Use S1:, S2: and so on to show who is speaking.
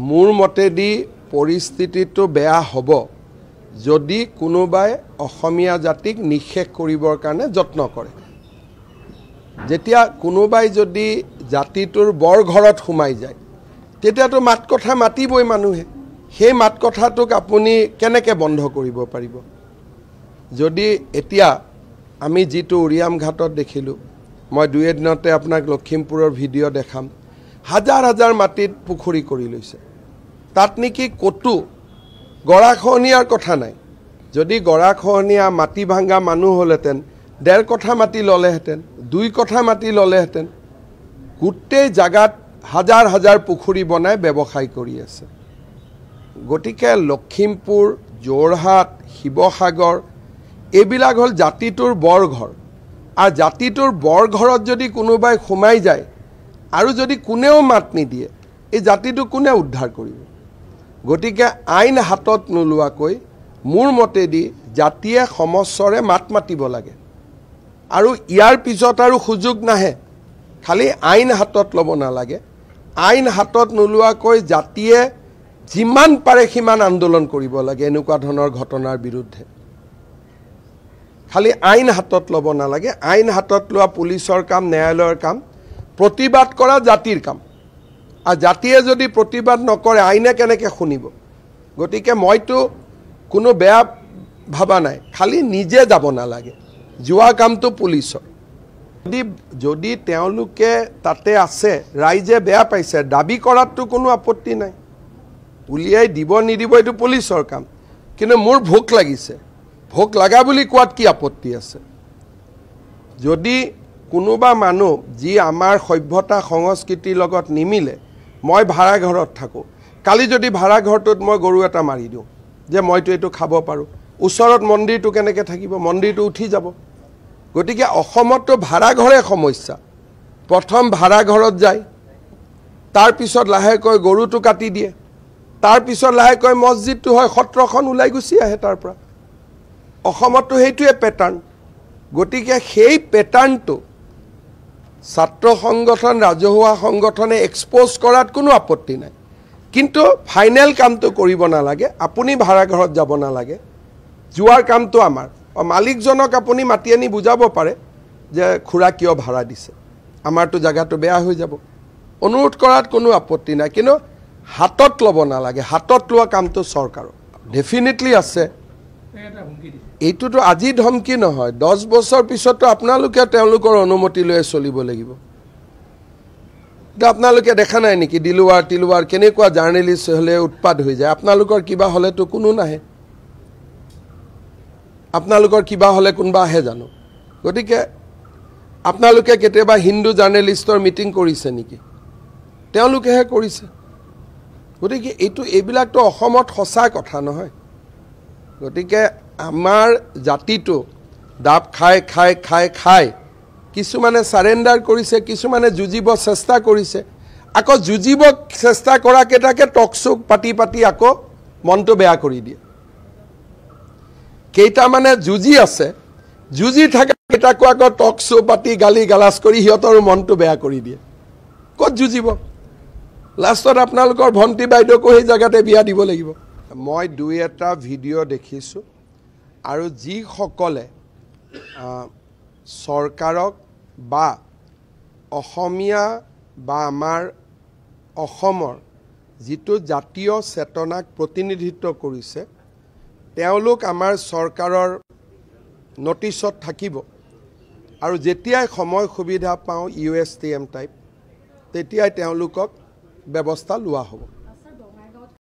S1: মোৰ মতেদি পৰিস্থিতিটো বেয়া হ'ব যদি কোনোবাই অসমীয়া জাতিক নিশেষ কৰিবৰ কাৰণে যত্ন কৰে। যেতিয়া কোনোবাই যদি জাতিটোৰ বৰ ঘৰত সোমাই যায় তেতিয়াতো মাত কথা মাতিবই মানুহে। সেই মাত কথাটোক আপুনি কেনেকৈ বন্ধ কৰিব পাৰিব? যদি এতিয়া আমি যিটো উৰিয়াম ঘাটত দেখিলোঁ, মই দুই এদিনতে আপোনাক লখিমপুৰৰ ভিডিঅ' দেখাম, হাজাৰ হাজাৰ মাটিত পুখুৰী কৰি লৈছে। তাত নেকি ক'তো গৰাখহনীয়াৰ কথা নাই। যদি গৰাখহনীয়া মাটি ভাঙা মানুহ হ'লহেঁতেন 1.5 কঠা মাটি ল'লেহেঁতেন, 2 কঠা মাটি ল'লেহেঁতেন। গোটেই জাগাত হাজাৰ হাজাৰ পুখুৰী বনাই ব্যৱসায় কৰি আছে। গতিকে লখিমপুৰ, যোৰহাট, শিৱসাগৰ এইবিলাক হ'ল জাতিটোৰ বৰঘৰ। আৰু জাতিটোৰ বৰঘৰত যদি কোনোবাই সোমাই যায় আৰু যদি কোনেও মাত নিদিয়ে, এই জাতিটো কোনে উদ্ধাৰ কৰিব? গতিকে আইন হাতত নোলোৱাকৈ মোৰ মতেদি জাতিয়ে সমস্বৰে মাত মাতিব লাগে। আৰু ইয়াৰ পিছত আৰু সুযোগ নাহে। খালি আইন হাতত ল'ব নালাগে। আইন হাতত নোলোৱাকৈ জাতিয়ে যিমান পাৰে সিমান আন্দোলন কৰিব লাগে এনেকুৱা ধৰণৰ ঘটনাৰ বিৰুদ্ধে। খালি আইন হাতত ল'ব নালাগে। আইন হাতত লোৱা পুলিচৰ কাম, ন্যায়ালয়ৰ কাম, প্ৰতিবাদ কৰা জাতিৰ কাম। আৰু জাতিয়ে যদি প্ৰতিবাদ নকৰে আইনে কেনেকৈ শুনিব? গতিকে মইতো কোনো বেয়া ভাবা নাই, খালি নিজে যাব নালাগে। যোৱা কামটো পুলিচৰ। যদি তেওঁলোকে তাতে আছে, ৰাইজে বেয়া পাইছে, দাবী কৰাততো কোনো আপত্তি নাই। উলিয়াই দিব নিদিব এইটো পুলিচৰ কাম। কিন্তু মোৰ ভোক লাগিছে, ভোক লগা বুলি কোৱাত কি আপত্তি আছে? যদি কোনোবা মানুহ যি আমাৰ সভ্যতা সংস্কৃতিৰ লগত নিমিলে, মই ভাড়া ঘৰত থাকোঁ, কালি যদি ভাড়া ঘৰটোত মই গৰু এটা মাৰি দিওঁ যে মইতো এইটো খাব পাৰোঁ, ওচৰত মন্দিৰটো কেনেকৈ থাকিব? মন্দিৰটো উঠি যাব। গতিকে অসমততো ভাড়া ঘৰে সমস্যা। প্ৰথম ভাড়া ঘৰত যায়, তাৰপিছত লাহেকৈ গৰুটো কাটি দিয়ে, তাৰপিছত লাহেকৈ মছজিদটো হয়, সত্ৰখন ওলাই গুচি আহে তাৰ পৰা। অসমততো সেইটোৱে পেটাৰ্ণ। গতিকে সেই পেটাৰ্ণটো ছাত্ৰ সংগঠন, ৰাজহুৱা সংগঠনে এক্সপ'জ কৰাত কোনো আপত্তি নাই। কিন্তু ফাইনেল কামটো কৰিব নালাগে। আপুনি ভাড়া ঘৰত যাব নালাগে। যোৱাৰ কামটো আমাৰ। মালিকজনক আপুনি মাতি আনি বুজাব পাৰে যে খুৰা কিয় ভাড়া দিছে, আমাৰতো জেগাটো বেয়া হৈ যাব। অনুৰোধ কৰাত কোনো আপত্তি নাই, কিন্তু হাতত ল'ব নালাগে। হাতত লোৱা কামটো চৰকাৰৰ। ডেফিনেটলি আছে। এইটোতো আজি ধমকি নহয়, 10 বছৰ পিছতো আপোনালোকে তেওঁলোকৰ অনুমতি লৈ চলিব লাগিব। আপোনালোকে দেখা নাই নেকি দিলৱাৰ তিলৱাৰ কেনেকুৱা জাৰ্নেলিষ্ট হ'লে উৎপাত হৈ যায়? আপোনালোকৰ কিবা হ'লেতো কোনো নাহে। আপোনালোকৰ কিবা হ'লে কোনোবা আহে জানো? গতিকে আপোনালোকে কেতিয়াবা হিন্দু জাৰ্নেলিষ্টৰ মিটিং কৰিছে নেকি? তেওঁলোকেহে কৰিছে। গতিকে এইবিলাকতো অসমত সঁচা কথা নহয়। গতিকে আমাৰ জাতিটো দাব খাই খাই খাই খাই কিছুমানে চাৰেণ্ডাৰ কৰিছে, কিছুমানে যুঁজিব চেষ্টা কৰিছে। আকৌ যুঁজিব চেষ্টা কৰাকেইটাকে টকশ্ব'ক পাতি পাতি আকৌ মনটো বেয়া কৰি দিয়ে। কেইটামানে যুঁজি আছে, যুঁজি থাকে কেইটাকো আকৌ টকশ্ব' পাতি গালি গালাজ কৰি সিহঁতৰ মনটো বেয়া কৰি দিয়ে। ক'ত যুঁজিব? লাষ্টত আপোনালোকৰ ভণ্টি বাইদেউকো সেই জেগাতে বিয়া দিব লাগিব। মই 2-এটা ভিডিঅ' দেখিছোঁ, আৰু যিসকলে চৰকাৰক বা অসমীয়া বা আমাৰ অসমৰ যিটো জাতীয় চেতনাক প্ৰতিনিধিত্ব কৰিছে, তেওঁলোক আমাৰ চৰকাৰৰ নটিছত থাকিব। আৰু যেতিয়াই সময় সুবিধা পাওঁ USTM টাইপ, তেতিয়াই তেওঁলোকক ব্যৱস্থা লোৱা হ'ব।